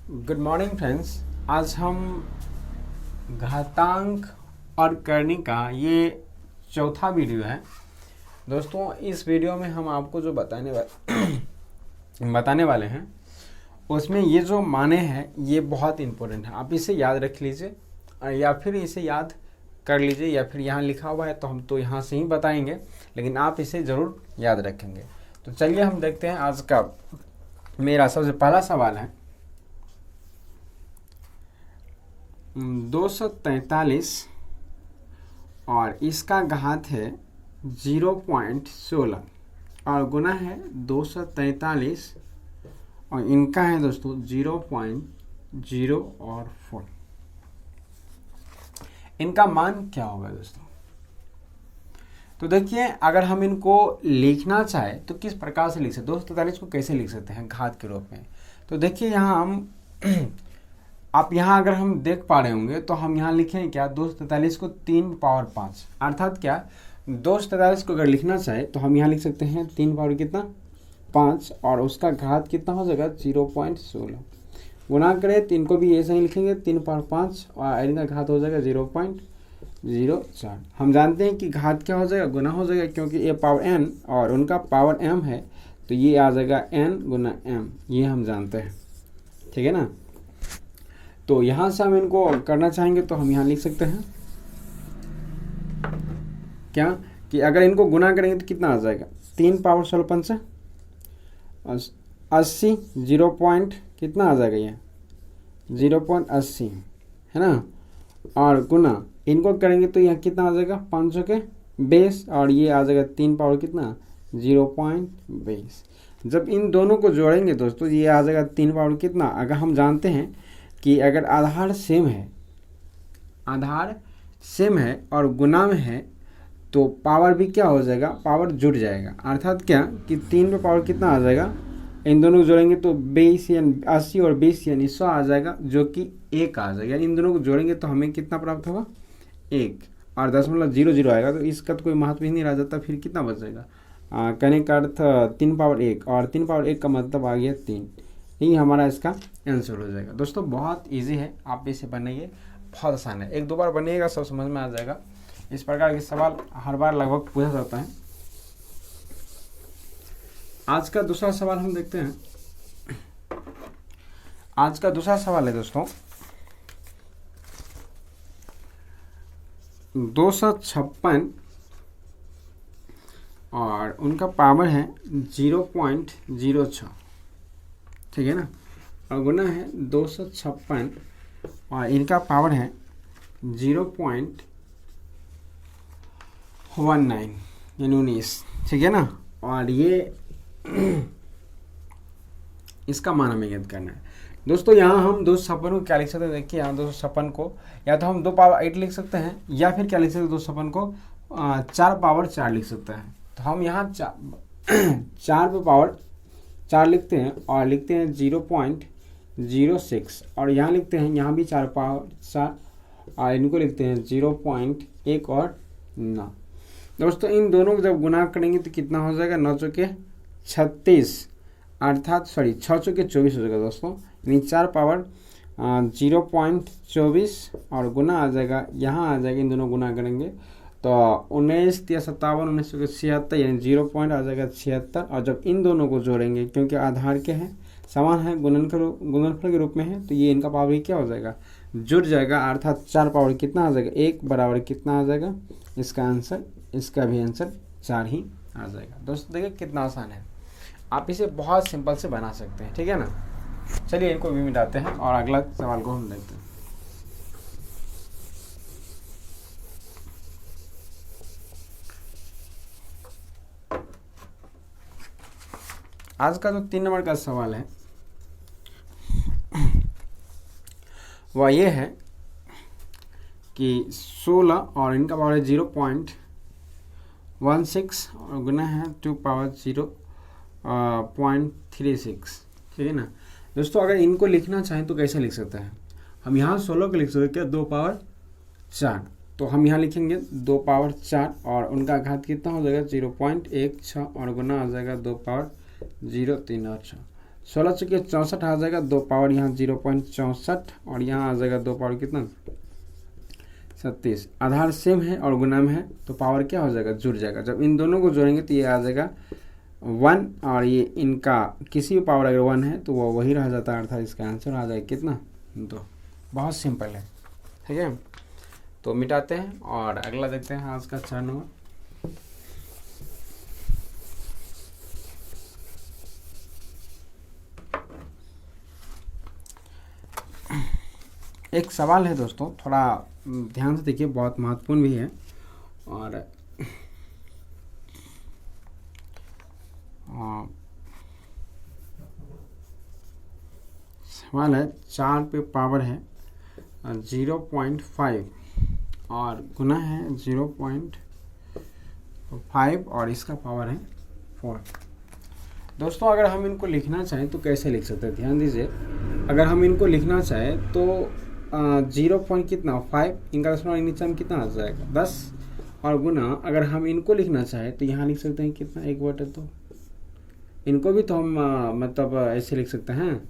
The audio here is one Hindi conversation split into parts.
Good morning friends. आज हम घातांक और करनी का ये चौथा वीडियो है। दोस्तों, इस वीडियो में हम आपको जो बताने वाले हैं उसमें ये जो माने हैं ये बहुत इम्पोर्टेंट है। आप इसे याद रख लीजिए या फिर इसे याद कर लीजिए, या फिर यहाँ लिखा हुआ है तो हम तो यहाँ से ही बताएंगे, लेकिन आप इसे ज़रूर याद रखेंगे। तो चलिए हम देखते हैं आज का मेरा सबसे पहला सवाल है 243 और इसका घात है 0.16 और गुना है 243 और इनका है दोस्तों 0.04। इनका मान क्या होगा दोस्तों? तो देखिए, अगर हम इनको लिखना चाहे तो किस प्रकार से लिख सकते हैं? 243 को कैसे लिख सकते हैं घात के रूप में? तो देखिए, यहाँ हम आप यहाँ अगर हम देख पा रहे होंगे तो हम यहाँ लिखें क्या, 243 को 3 पावर 5, अर्थात क्या 243 को अगर लिखना चाहे तो हम यहाँ लिख सकते हैं 3 पावर कितना 5 और उसका घात कितना हो जाएगा 0.16। गुना करें 3 को भी ऐसे ही लिखेंगे 3 पावर 5 और इनका घात हो जाएगा 0.04। हम जानते हैं कि घात क्या हो जाएगा, गुना हो जाएगा, क्योंकि ये पावर n और उनका पावर m है तो ये आ जाएगा n गुना m, ये हम जानते हैं, ठीक है ना। तो यहाँ से हम इनको करना चाहेंगे तो हम यहाँ लिख सकते हैं क्या कि अगर इनको गुना करेंगे तो कितना आ जाएगा 3 पावर 16 80, 0 पॉइंट कितना आ जाएगा, ये 0.80 है ना, और गुना इनको करेंगे तो यहाँ कितना आ जाएगा 500 के 20 और ये आ जाएगा 3 पावर कितना 0.20। जब इन दोनों को जोड़ेंगे दोस्तों ये आ जाएगा 3 पावर कितना, अगर हम जानते हैं कि अगर आधार सेम है और गुना में है तो पावर भी क्या हो जाएगा, पावर जुड़ जाएगा। अर्थात क्या कि 3 पे पावर कितना आ जाएगा, इन दोनों को जोड़ेंगे तो 20 यानी 80 और 20 यानी 100 आ जाएगा, जो कि 1 आ जाएगा। यानी इन दोनों को जोड़ेंगे तो हमें कितना प्राप्त होगा 1 और 0.00 आएगा, तो इसका तो कोई महत्व ही नहीं रह जाता। फिर कितना बच जाएगा, कहने का अर्थ 3 पावर 1 और 3 पावर 1 का मतलब आ गया 3, यही हमारा इसका आंसर हो जाएगा। दोस्तों बहुत इजी है, आप इसे बनाइए, बहुत आसान है, 1-2 बार बनिएगा सब समझ में आ जाएगा। इस प्रकार के सवाल हर बार लगभग पूछा जाता है। आज का दूसरा सवाल हम देखते हैं। आज का दूसरा सवाल है दोस्तों 256 और उनका पावर है 0.06, ठीक है ना, और गुना है 256 और इनका पावर है 0.19 यानी 19, ठीक है ना। और ये इसका मान हमें याद करना है दोस्तों। यहाँ हम 256 को क्या लिख सकते हैं, देखिए यहाँ 256 को या तो हम 2 पावर 8 लिख सकते हैं या फिर क्या लिख सकते हैं 256 को 4 पावर 4 लिख सकते हैं। तो हम यहाँ 4 पे पावर 4 लिखते हैं और लिखते हैं 0.06 और यहाँ लिखते हैं यहाँ भी 4 पावर 4 और इनको लिखते हैं 0.1 और 9। दोस्तों इन दोनों को जब गुना करेंगे तो कितना हो जाएगा 9 चौके 36 अर्थात 6 चौके 24 हो जाएगा दोस्तों, यानी 4 पावर 0.24 और गुना आ जाएगा, यहाँ आ जाएगा इन दोनों गुना करेंगे तो 19 या 57 19 चौके 76 यानी 0 पॉइंट आ जाएगा 76। और जब इन दोनों को जोड़ेंगे क्योंकि आधार के हैं समान है, गुणनफल के रूप में है, तो ये इनका पावर ही क्या हो जाएगा जुड़ जाएगा, अर्थात 4 पावर कितना आ जाएगा 1 बराबर कितना आ जाएगा, इसका आंसर, इसका भी आंसर 4 ही आ जाएगा। दोस्तों देखिए कितना आसान है, आप इसे बहुत सिंपल से बना सकते हैं, ठीक है ना। चलिए इनको भी मिटाते हैं और अगला सवाल को हम देखते हैं। आज का जो 3 नंबर का सवाल है वह ये है कि 16 और इनका पावर है 0.16 और गुना है 2 पावर 0.36, ठीक है ना। दोस्तों अगर इनको लिखना चाहें तो कैसे लिख सकते हैं, हम यहाँ 16 को लिख सकते हैं क्या 2 पावर 4, तो हम यहाँ लिखेंगे 2 पावर 4 और उनका घात कितना हो जाएगा 0.16 और गुना आ जाएगा 2 पावर 0, 3 और 6। 16 चुके 64 आ जाएगा, 2 पावर यहाँ 0.64 और यहाँ आ जाएगा 2 पावर कितना 37। आधार सेम है और गुना में है तो पावर क्या हो जाएगा, जुड़ जाएगा। जब इन दोनों को जोड़ेंगे तो ये आ जाएगा 1 और ये इनका किसी भी पावर अगर 1 है तो वो वही रह जाता है, अर्थात इसका आंसर आ जाएगा कितना 2। बहुत सिंपल है, ठीक है। तो मिटाते हैं और अगला देखते हैं आज का 4 नंबर। एक सवाल है दोस्तों, थोड़ा ध्यान से देखिए, बहुत महत्वपूर्ण भी है। और सवाल है 4 पे पावर है 0.5 और गुना है 0.5 और इसका पावर है 4। दोस्तों अगर हम इनको लिखना चाहें तो कैसे लिख सकते हैं, ध्यान दीजिए। अगर हम इनको लिखना चाहें तो 0.5 इनका दशमलव नीचे में कितना आ जाएगा 10 और गुना अगर हम इनको लिखना चाहें तो यहाँ लिख सकते हैं कितना 1/2। इनको भी तो हम मतलब ऐसे लिख सकते हैं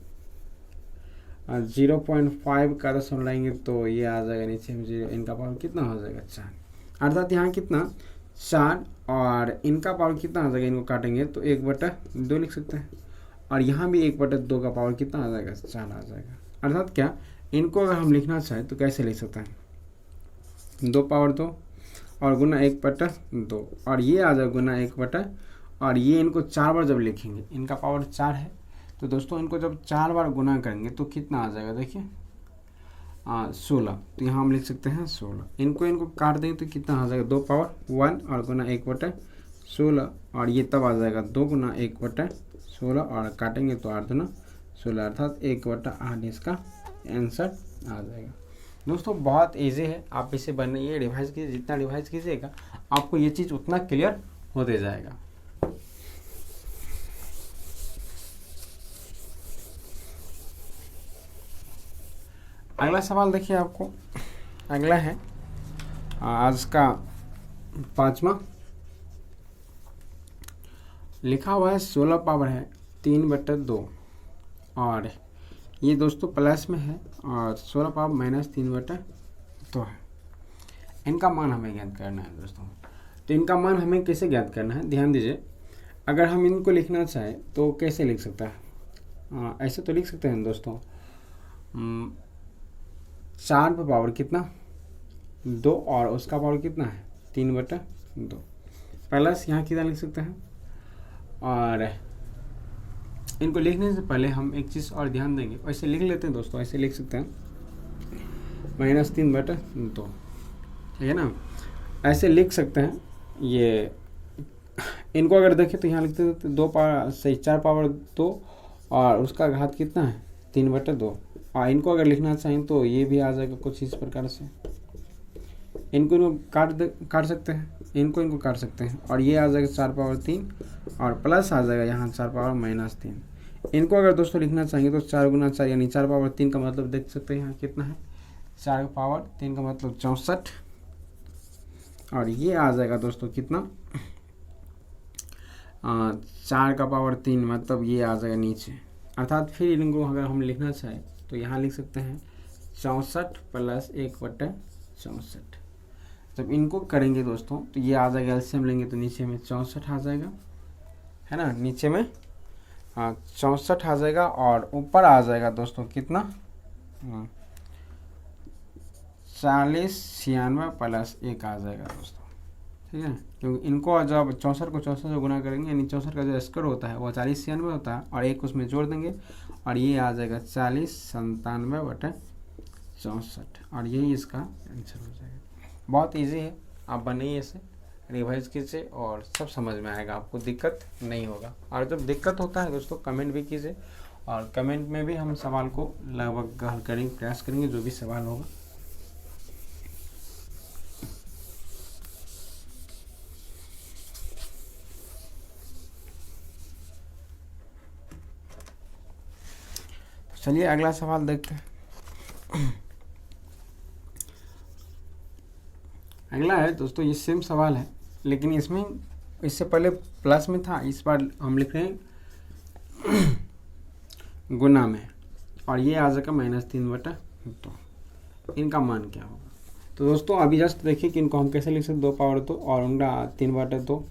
0.5 का दशमलव लाएंगे तो ये आ जाएगा नीचे में 0, इनका पावर कितना हो जाएगा 4, अर्थात यहाँ कितना 4 और इनका पावर कितना आ जाएगा, इनको काटेंगे तो 1/2 लिख सकते हैं और यहाँ भी 1/2 का पावर कितना आ जाएगा 4 आ जाएगा। अर्थात क्या, इनको अगर हम लिखना चाहें तो कैसे लिख सकते हैं 2 पावर 2 और गुना 1/2 और ये आ जाएगा गुना 1/, और ये इनको 4 बार जब लिखेंगे, इनका पावर 4 है तो दोस्तों इनको जब 4 बार गुना करेंगे तो कितना आ जाएगा, देखिए 16। तो यहाँ हम लिख सकते हैं 16। इनको काट देंगे तो कितना आ जाएगा 2 पावर 1 और गुना 1/16 और ये तब आ जाएगा 2 गुना 1/16 और काटेंगे तो 8 दूना 16 अर्थात 1/8 इसका आंसर आ जाएगा। दोस्तों बहुत इजी है, आप इसे बनाइए, रिवाइज कीजिए, जितना रिवाइज कीजिएगा आपको ये चीज़ उतना क्लियर होते जाएगा। अगला सवाल देखिए, आपको अगला है आज का 5वां। लिखा हुआ है 16 पावर है 3/2 और ये दोस्तों प्लस में है और 16 पावर माइनस 3/2 है। इनका मान हमें ज्ञात करना है दोस्तों। तो इनका मान हमें कैसे ज्ञात करना है, ध्यान दीजिए। अगर हम इनको लिखना चाहें तो कैसे लिख सकता है, ऐसे तो लिख सकते हैं दोस्तों 4 पे पावर कितना 2 और उसका पावर कितना है 3/2 प्लस यहाँ कितना लिख सकते हैं। और इनको लिखने से पहले हम एक चीज़ और ध्यान देंगे, ऐसे लिख लेते हैं दोस्तों, ऐसे लिख सकते हैं -3/2, ठीक है ना, ऐसे लिख सकते हैं। ये इनको अगर देखें तो यहाँ लिखते हैं तो 2 पावर से 4 पावर 2 और उसका घात कितना है 3/2 और इनको अगर लिखना चाहें तो ये भी आ जाएगा कुछ इस प्रकार से। इनको काट सकते हैं, इनको काट सकते हैं और ये आ जाएगा 4 पावर 3 और प्लस आ जाएगा यहाँ 4 पावर -3। इनको अगर दोस्तों लिखना चाहेंगे तो 4 गुना 4 यानी 4 पावर 3 का मतलब देख सकते हैं यहाँ कितना है 4 पावर 3 का मतलब 64 और ये आ जाएगा दोस्तों कितना 4 का पावर 3 मतलब ये आ जाएगा नीचे। अर्थात फिर इनको अगर हम लिखना चाहें तो यहाँ लिख सकते हैं 64 प्लस 1/64। जब इनको करेंगे दोस्तों तो ये आ जाएगा, एलसीएम लेंगे तो नीचे में 64 आ जाएगा, है ना, नीचे में 64 आ जाएगा और ऊपर आ जाएगा दोस्तों कितना 40 96 प्लस 1 आ जाएगा दोस्तों, ठीक है। क्योंकि इनको जब 64 को 64 से गुना करेंगे यानी 64 का जो स्क्वायर होता है वो 40 96 होता है और 1 उसमें जोड़ देंगे और ये आ जाएगा 40 97/64 और यही इसका आंसर हो जाएगा। बहुत इजी है, आप बनाइए इसे, रिवाइज कीजिए और सब समझ में आएगा, आपको दिक्कत नहीं होगा। और जब दिक्कत होता है दोस्तों कमेंट भी कीजिए और कमेंट में भी हम सवाल को लगभग हल करेंगे, प्रयास करेंगे जो भी सवाल होगा। चलिए अगला सवाल देखते हैं। अगला है दोस्तों, ये सेम सवाल है लेकिन इसमें इससे पहले प्लस में था, इस बार हम लिख रहे हैं गुना में, और ये आ जाएगा -3/2। इनका मान क्या होगा? तो दोस्तों अभी जस्ट देखिए कि इनको हम कैसे लिख सकते 2/2 और उनका 3/2।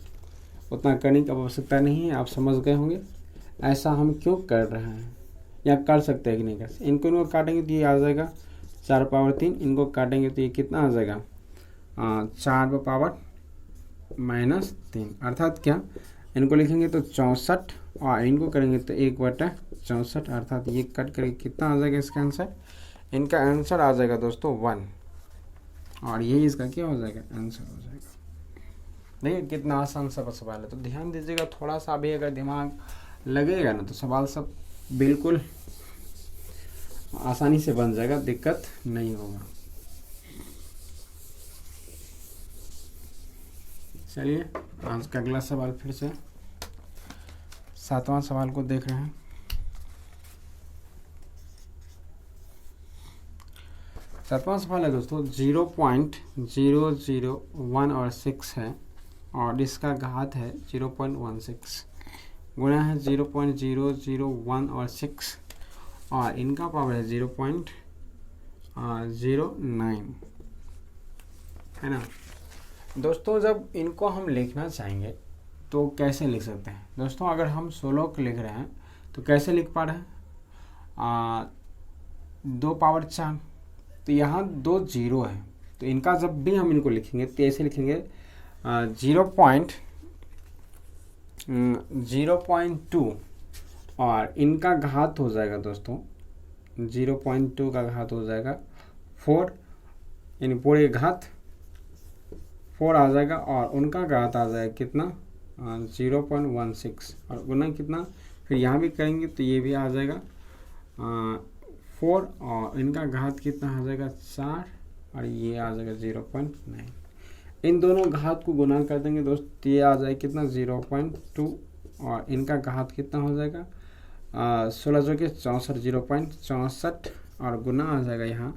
उतना करने की आवश्यकता नहीं है, आप समझ गए होंगे ऐसा हम क्यों कर रहे हैं, या कर सकते हैं कि नहीं कर सकते। इनको काटेंगे तो ये आ जाएगा 4/3, इनको काटेंगे तो ये कितना आ जाएगा 4/-3, अर्थात क्या, इनको लिखेंगे तो 64 और इनको करेंगे तो 1/64, अर्थात ये कट करके कितना आ जाएगा इसका आंसर? इनका आंसर आ जाएगा दोस्तों 1, और यही इसका क्या हो जाएगा? आंसर हो जाएगा। देखिए कितना आसान सा सवाल है। तो ध्यान दीजिएगा, थोड़ा सा भी अगर दिमाग लगेगा ना तो सवाल सब बिल्कुल आसानी से बन जाएगा, दिक्कत नहीं होगा। चलिए आज का अगला सवाल फिर से 7वां सवाल को देख रहे हैं। 7वां सवाल है दोस्तों 0.001 और 6 है, और इसका घात है 0.16, गुणा है 0.001 और 6, और इनका पावर है 0.09, है ना दोस्तों। जब इनको हम लिखना चाहेंगे तो कैसे लिख सकते हैं दोस्तों? अगर हम 16 को लिख रहे हैं तो कैसे लिख पा रहे हैं? 2/4, तो यहाँ 2 जीरो है, तो इनका जब भी हम इनको लिखेंगे तो ऐसे लिखेंगे 0.2, और इनका घात हो जाएगा दोस्तों 0.2 का घात हो जाएगा 4, यानी पूरे घात 4 आ जाएगा, और उनका घात आ जाएगा कितना 0.16, और गुना कितना, फिर यहाँ भी करेंगे तो ये भी आ जाएगा 4, और इनका घात कितना आ जाएगा 4, और ये आ जाएगा 0.9। इन दोनों घात को गुना कर देंगे दोस्त, ये आ जाएगा कितना 0.2, और इनका घात कितना हो जाएगा 16 जो कि 64, 0.64, और गुना आ जाएगा यहाँ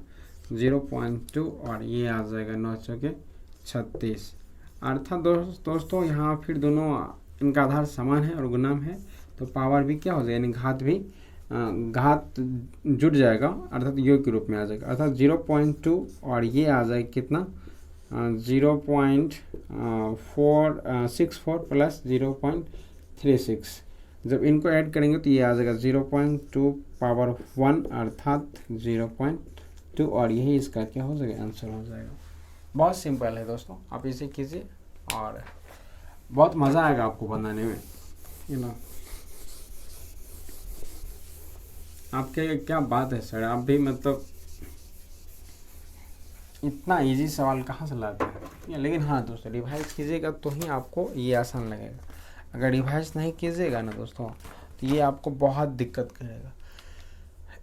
0.2, और ये आ जाएगा 9 चौके 36। अर्थात दोस्तों यहाँ फिर दोनों इनका आधार समान है और गुणाम है, तो पावर भी क्या हो जाएगा, यानी घात भी घात जुड़ जाएगा, अर्थात योग के रूप में आ जाएगा, अर्थात 0.2, और ये आ जाएगा कितना 0.64 प्लस 0.36। जब इनको ऐड करेंगे तो ये आ जाएगा 0.2 पावर 1, अर्थात 0.2, और यही इसका क्या हो जाएगा? आंसर हो जाएगा। बहुत सिंपल है दोस्तों, आप इसे कीजिए और बहुत मज़ा आएगा आपको बनाने में, ना। आपके क्या बात है सर, आप भी मतलब इतना इजी सवाल कहाँ से लाते हैं? लेकिन हाँ दोस्तों, रिवाइज कीजिएगा तो ही आपको ये आसान लगेगा। अगर रिवाइज नहीं कीजिएगा ना दोस्तों तो ये आपको बहुत दिक्कत करेगा।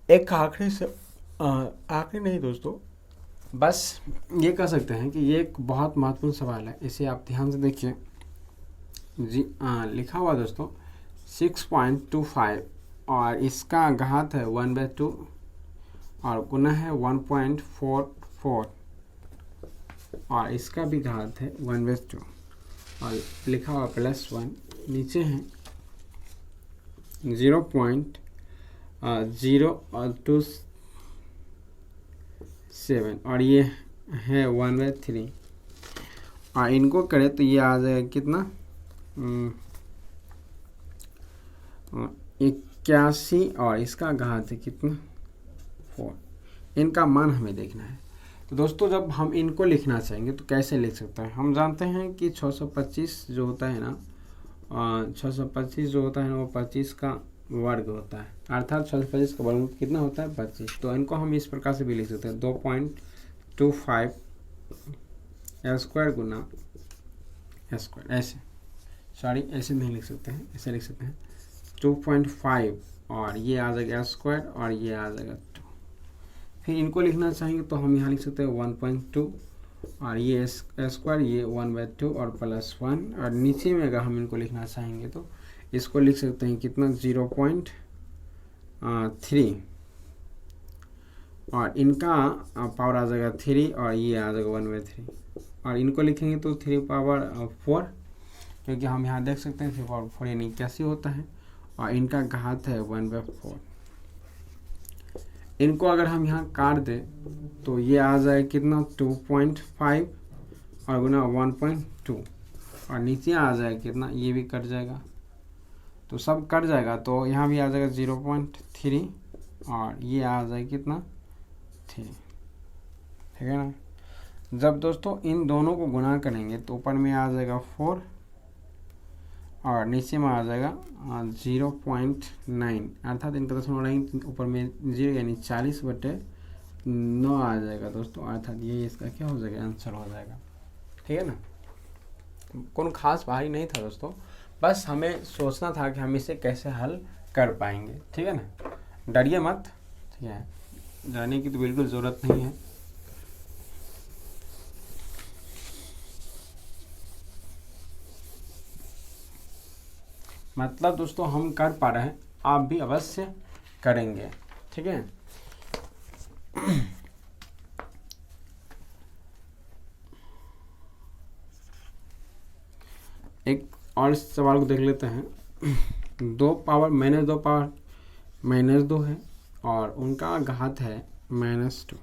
एक आखिरी नहीं दोस्तों, बस ये कह सकते हैं कि ये एक बहुत महत्वपूर्ण सवाल है, इसे आप ध्यान से देखिए जी। लिखा हुआ दोस्तों 6.25, और इसका घात है 1/2, और गुना है 1.44, और इसका भी घात है 1/2, और लिखा हुआ +1, नीचे है 0.027, और ये है 1/3, और इनको करें तो ये आ जाएगा कितना 81, और इसका घात है कितना 4। इनका मान हमें देखना है। तो दोस्तों जब हम इनको लिखना चाहेंगे तो कैसे लिख सकते हैं? हम जानते हैं कि 625 जो होता है ना, 625 जो होता है ना वो 25 का वर्ग होता है, अर्थात 625 का वर्ग कितना होता है 25। तो इनको हम इस प्रकार से भी लिख सकते हैं 2.25 स्क्वायर गुना स्क्वायर, ऐसे नहीं लिख सकते हैं, ऐसे लिख सकते हैं 2.5, और ये आ जाएगा स्क्वायर, और ये आ जाएगा 2। फिर इनको लिखना चाहेंगे तो हम यहाँ लिख सकते हैं 1.2, और ये स्क्वायर, ये 1/2 और +1, और नीचे में अगर हम इनको लिखना चाहेंगे तो इसको लिख सकते हैं कितना 0.3, और इनका पावर आ जाएगा 3, और ये आ जाएगा 1/3, और इनको लिखेंगे तो 3/4, क्योंकि हम यहाँ देख सकते हैं 3/4 यानी 81 होता है, और इनका घात है 1/4। इनको अगर हम यहाँ काट दें तो ये आ जाए कितना 2.5 और गुना 1.2 और नीचे आ जाए कितना, ये भी कट जाएगा, तो सब कट जाएगा, तो यहाँ भी आ जाएगा 0.3 और ये आ जाए कितना 3, ठीक है ना। जब दोस्तों इन दोनों को गुना करेंगे तो ऊपर में आ जाएगा 4 और नीचे में आ जाएगा 0.9, अर्थात इनका दशमलव उड़ाएंगे ऊपर में 0 यानी 40/9 आ जाएगा दोस्तों, अर्थात ये इसका क्या हो जाएगा, आंसर हो जाएगा, ठीक है ना। कौन खास भारी नहीं था दोस्तों, बस हमें सोचना था कि हम इसे कैसे हल कर पाएंगे, ठीक है ना। डरिए मत, ठीक है, डरने की तो बिल्कुल ज़रूरत नहीं है। मतलब दोस्तों हम कर पा रहे हैं, आप भी अवश्य करेंगे, ठीक है। एक और सवाल को देख लेते हैं। 2 पावर -2 है और उनका घात है -2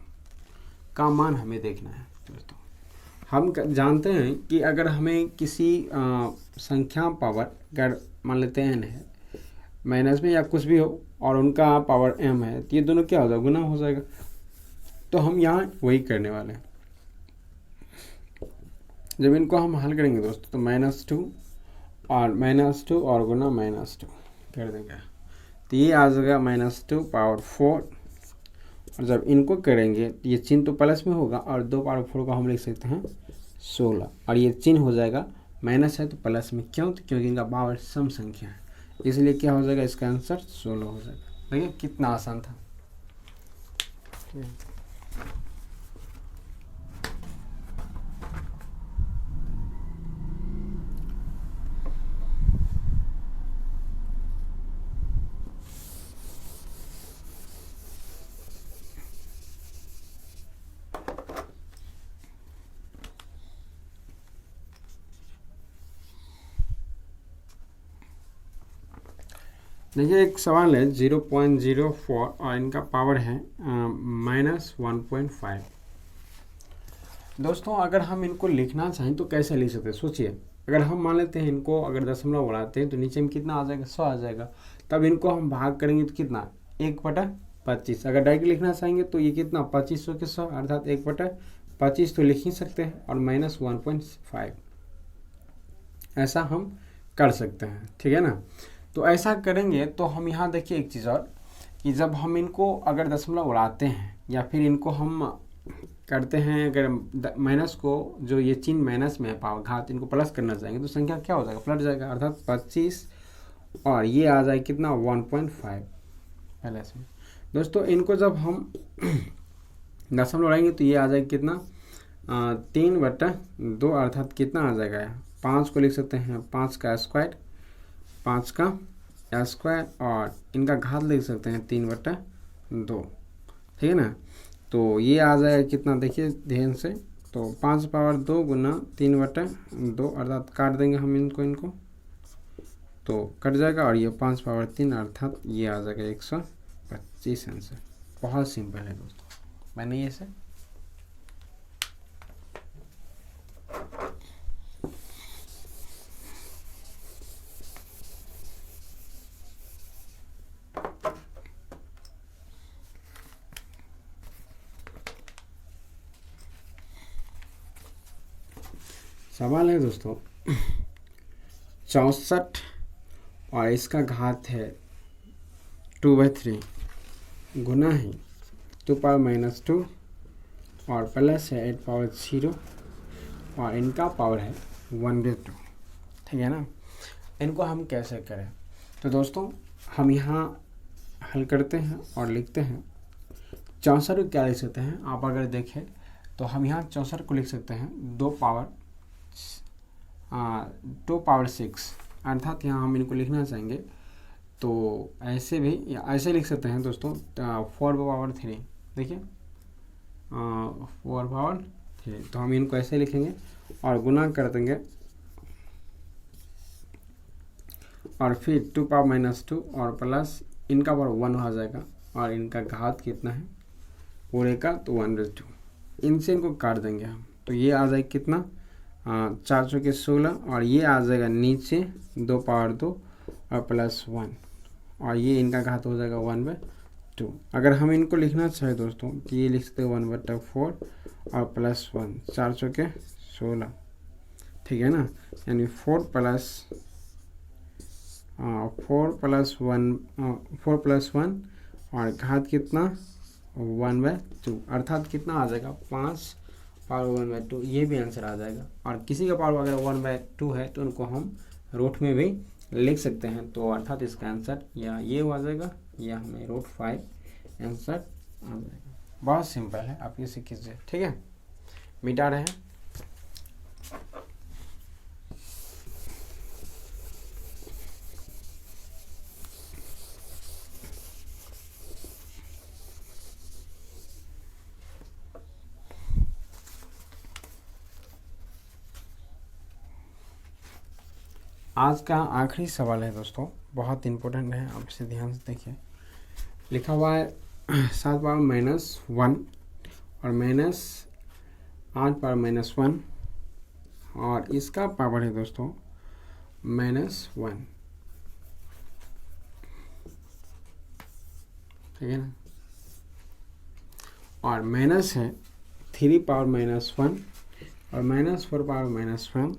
का मान हमें देखना है दोस्तों। हम जानते हैं कि अगर हमें किसी संख्या पावर, अगर मान लेते हैं n है, माइनस में या कुछ भी हो और उनका पावर m है, तो ये दोनों क्या हो जाएगा, गुना हो जाएगा। तो हम यहाँ वही करने वाले हैं। जब इनको हम हल करेंगे दोस्तों तो -2 और गुना -2 कर देंगे, तो ये आ जाएगा -2 पावर 4 और जब इनको करेंगे तो ये चिन्ह तो प्लस में होगा और 2 पावर 4 को हम लिख सकते हैं 16 और ये चिन्ह हो जाएगा माइनस है तो प्लस में, क्यों, तो क्योंकि इनका पावर सम संख्या है, इसलिए क्या हो जाएगा, इसका आंसर 16 हो जाएगा। देखिए कितना आसान था। देखिए एक सवाल है 0.04 और इनका पावर है -1.5। दोस्तों अगर हम इनको लिखना चाहें तो कैसे लिख सकते हैं, सोचिए। अगर हम मान लेते हैं इनको अगर दशमलव बढ़ाते हैं तो नीचे में कितना आ जाएगा, 100 आ जाएगा। तब इनको हम भाग करेंगे तो कितना, 1/25। अगर डायरेक्ट लिखना चाहेंगे तो ये कितना 2500 के 100 अर्थात 1/25 तो लिख ही सकते हैं और -1.5 ऐसा हम कर सकते हैं, ठीक है ना। तो ऐसा करेंगे तो हम यहाँ देखिए एक चीज़ और कि जब हम इनको अगर दशमलव उड़ाते हैं या फिर इनको हम करते हैं, अगर माइनस को जो ये चिन्ह माइनस में है पावर घात, इनको प्लस करना चाहेंगे तो संख्या क्या हो जाएगा, पलट जाएगा, अर्थात 25 और ये आ जाए कितना 1.5 प्लस में। दोस्तों इनको जब हम दशमलव उड़ाएंगे तो ये आ जाएगा कितना 3/2 अर्थात कितना आ जाएगा, 5 को लिख सकते हैं 5 का स्क्वायर, 5 का स्क्वायर और इनका घात लिख सकते हैं 3/2, ठीक है ना। तो ये आ जाएगा कितना, देखिए ध्यान से, तो 5 पावर 2 गुना 3/2 अर्थात काट देंगे हम इनको तो कट जाएगा और ये 5 पावर 3 अर्थात ये आ जाएगा 125 आंसर। बहुत सिंपल है दोस्तों, मैंने ये से सवाल है दोस्तों 64 और इसका घात है 2/3 गुना है 2 पावर -2 और प्लस है 8 पावर 0 और इनका पावर है 1/2, ठीक है ना। इनको हम कैसे करें, तो दोस्तों हम यहाँ हल करते हैं और लिखते हैं 64 को क्या लिख सकते हैं, आप अगर देखें तो हम यहाँ 64 को लिख सकते हैं 2 पावर 6 अर्थात यहाँ हम इनको लिखना चाहेंगे तो ऐसे भी ऐसे लिख सकते हैं दोस्तों 4 पावर 3, देखिए 4 पावर 3, तो हम इनको ऐसे लिखेंगे और गुना कर देंगे और फिर 2 पावर -2 और प्लस इनका पावर 1 हो जाएगा और इनका घात कितना है पूरे का, तो 1/2। इनसे इनको काट देंगे हम, तो ये आ जाएगा कितना 4 चौके 16, और ये आ जाएगा नीचे 2 पावर 2 और +1, और ये इनका घात हो जाएगा 1/2। अगर हम इनको लिखना चाहें दोस्तों तो ये लिख सकते हैं 1/4 और +1, 4 चौके 16, ठीक है ना, यानी 4 + 1 और घात कितना 1/2, अर्थात कितना आ जाएगा 5 पावर 1/2। ये भी आंसर आ जाएगा। और किसी का पावर अगर 1/2 है तो उनको हम रूट में भी लिख सकते हैं, तो अर्थात इसका आंसर या ये आ जाएगा या हमें √5 आंसर आ जाएगा। बहुत सिंपल है, आप इसे कीजिए, ठीक है। मिटा रहे हैं। आज का आखिरी सवाल है दोस्तों, बहुत इम्पोर्टेंट है, आप इसे ध्यान से देखिए। लिखा हुआ है 7 पावर -1 और -8 पावर -1, और इसका पावर है दोस्तों -1, ठीक है ना, और माइनस है 3 पावर -1 और -4 पावर -1,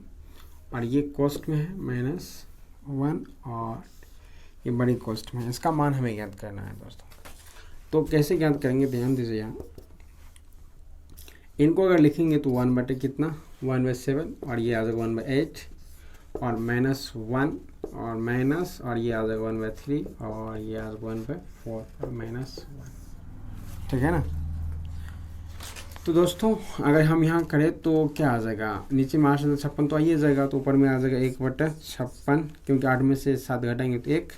और ये कॉस्ट में है -1 और ये बड़ी कॉस्ट में है। इसका मान हमें ज्ञात करना है दोस्तों। तो कैसे ज्ञात करेंगे, ध्यान दीजिए यहाँ। इनको अगर लिखेंगे तो 1/, कितना 1/7, और ये आ जाएगा 1/8, और -1 और माइनस, और ये आ जाएगा 1/3, और ये आ जाएगा 1/4 और -1, ठीक है ना। तो दोस्तों अगर हम यहाँ करें तो क्या आ जाएगा, नीचे में 8 से 56 तो आइए जाएगा, तो ऊपर में आ जाएगा 1/56, क्योंकि 8 में से 7 घटाएंगे तो 1,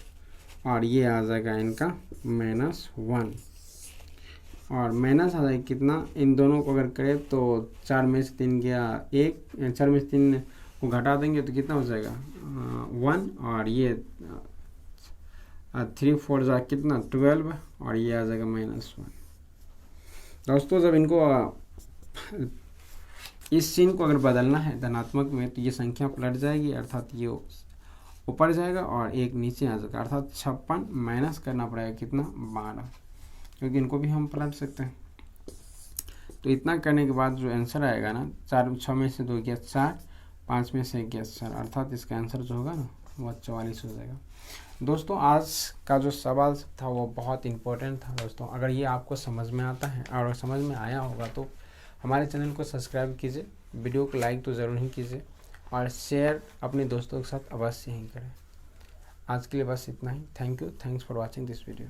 और ये आ जाएगा इनका -1, और माइनस आ जाएगा कितना, इन दोनों को अगर करें तो 4 में से 3 गया 1, 4 में से 3 को घटा देंगे तो कितना हो जाएगा 1, और ये 3 4 जा कितना 12, और ये आ जाएगा -1। दोस्तों जब इनको इस चिन्ह को अगर बदलना है धनात्मक में, तो ये संख्या पलट जाएगी, अर्थात ये ऊपर जाएगा और एक नीचे आ जाएगा, अर्थात 56 माइनस करना पड़ेगा कितना 12, क्योंकि इनको भी हम पलट सकते हैं। तो इतना करने के बाद जो आंसर आएगा ना, 6 में से 2 गया 4, 5 में से 1 गया 4, अर्थात इसका आंसर जो होगा ना वो 44 हो जाएगा। दोस्तों आज का जो सवाल था वो बहुत इम्पोर्टेंट था दोस्तों। अगर ये आपको समझ में आता है और समझ में आया होगा तो हमारे चैनल को सब्सक्राइब कीजिए, वीडियो को लाइक तो ज़रूर ही कीजिए, और शेयर अपने दोस्तों के साथ अवश्य ही करें। आज के लिए बस इतना ही। Thank you, thanks for watching this video.